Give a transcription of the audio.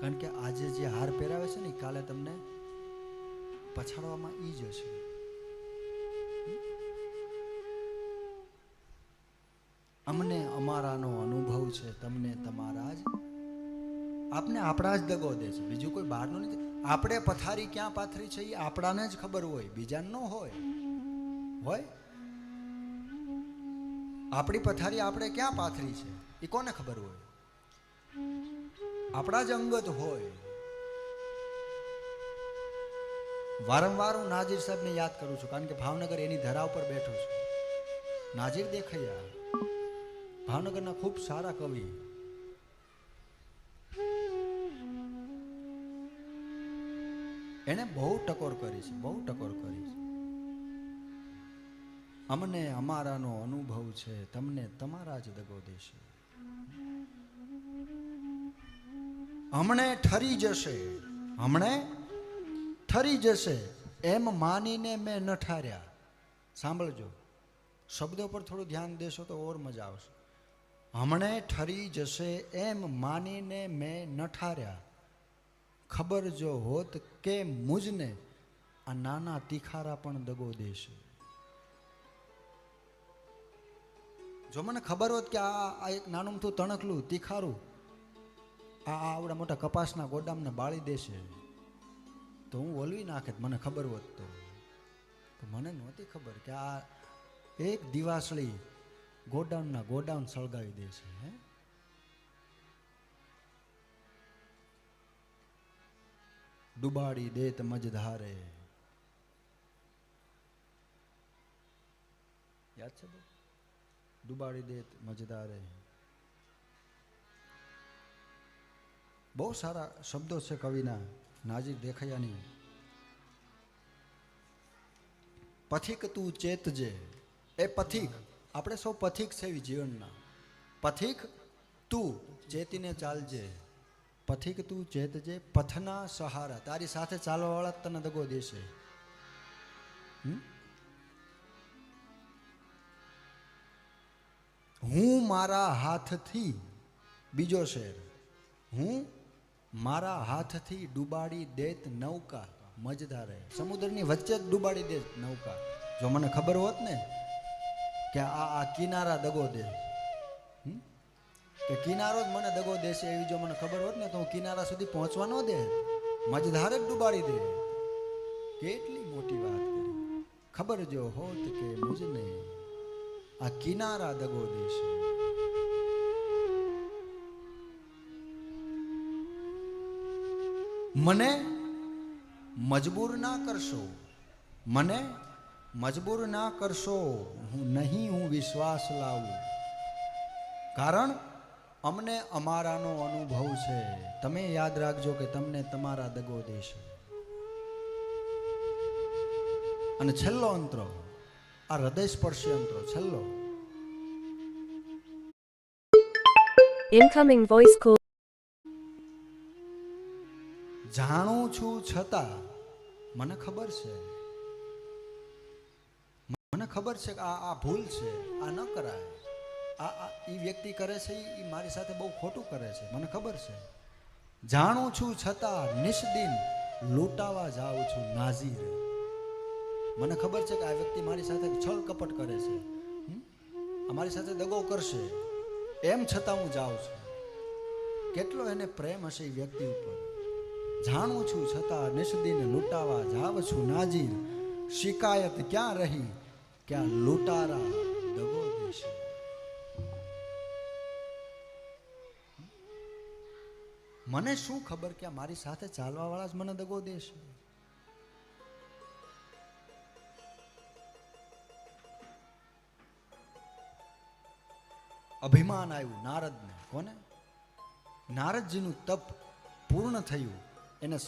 કારણ કે આજે જે હાર પહેરાવે છે ને કાલે તમને પછાડવામાં ઈ જ હશે. અમને અમારાનો અનુભવ છે, તમને તમારા જ. આપને આપણા જ દગો દે છે, બીજું કોઈ બહારનું નથી. આપણે પથારી ક્યાં પાથરી છે એ આપણાને જ ખબર હોય, બીજાને ન હોય. હોય આપણી પથારી આપણે ક્યાં પાથરી છે એ કોને ખબર હોય? આપણા જ અંગત હોય. વારંવાર હું નાજીર સાહેબને યાદ કરું છું, કારણ કે ભાવનગર એની ધરા ઉપર બેઠો છું. નાજીર દેખૈયા ભાવનગરના ખૂબ સારા કવિ. એને બહુ ટકોર કરી છે, બહુ ટકોર કરી છે. અમને અમારાનો અનુભવ છે, તમને તમારા જ દગો દેશે. હમણે ઠરી જશે, હમણે ઠરી જશે એમ માનીને મેં ન ઠાર્યા. સાંભળજો, શબ્દો પર થોડું ધ્યાન દેશો તો ઓર મજા આવશે. હમણે ઠરી જશે એમ માનીને મેં ન ઠાર્યા. ખબર જો હોત કે મુજને આ નાના તીખારા પણ દગો દેશે. જો મને ખબર હોત કે આ એક નાનું મોટું તણકલું તીખારું આ આવડા મોટા કપાસના ગોડામને બાળી દેશે તો હું ઓલવી નાખે. મને ખબર હોત તો મને નહોતી ખબર કે આ એક દિવાસળી ગોડાઉન સળગાવી દેશે. હે ડુબાડી દેત મજધારે. યાદ છે? ડુબાડી દેત મજદારે. બહુ સારા શબ્દો છે કવિના, નાજીર દેખૈયાની. પથિક તું ચેતજે. એ પથિક, આપણે સૌ પથિક છે જીવનના. પથિક તું ચેતીને ચાલજે. પથિક તું ચેતજે, પથના સહારા. તારી સાથે ચાલવા વાળા તને દગો દેશે. હું મારા હાથથી, બીજો શેર, હું મારા હાથથી ડૂબાડી દેત નૌકા મજદારે. સમુદ્રની વચ્ચે જ ડૂબાડી દેત નૌકા. જો મને ખબર હોત ને કે આ કિનારા દગો દે, કે કિનારો જ મને દગો દેશે એવી જો મને ખબર હોત ને તો હું કિનારા સુધી પહોંચવા ન દે, મજધારે જ ડૂબાડી દે. કેટલી મોટી વાત કરી. ખબર જો હોત કે મુજને આ કિનારા દગો દેશે. મને મજબૂર ના કરશો, મને મજબૂર ના કરશો, હું વિશ્વાસ લાવું. કારણ અમને અમારાનો અનુભવ છે. તમે યાદ રાખજો કે તમને તમારા દગો દેશે. અને છેલ્લો અંતરો, આ હૃદય સ્પર્શી અંતરો છેલ્લો. Incoming voice call. જાણું છું છતાં મને ખબર છે, મને ખબર છે કે આ ભૂલ છે, આ ન કરાય. આ ઈ વ્યક્તિ કરે છે એ મારી સાથે બહુ ખોટું કરે છે, મને ખબર છે. જાણું છું છતાં નિષ્દિન લૂંટાવા જાઉં છું નાઝીર. મને ખબર છે કે આ વ્યક્તિ મારી સાથે છળ કપટ કરે છે, મારી સાથે દગો કરશે, એમ છતાં હું જાઉં છું. કેટલો એને પ્રેમ હશે એ વ્યક્તિ ઉપર. જાણું છું છતાં નિષ્દિન લૂંટાવા જાવ છું નાજીર. શિકાયત ક્યાં રહી કે આ લૂંટારા દગો દેશે. મને શું ખબર કે આ મારી સાથે ચાલવા વાળા જ મને દગો દેશે. અભિમાન આવ્યું નારદને. કોને? નારદજીનું તપ પૂર્ણ થયું. એને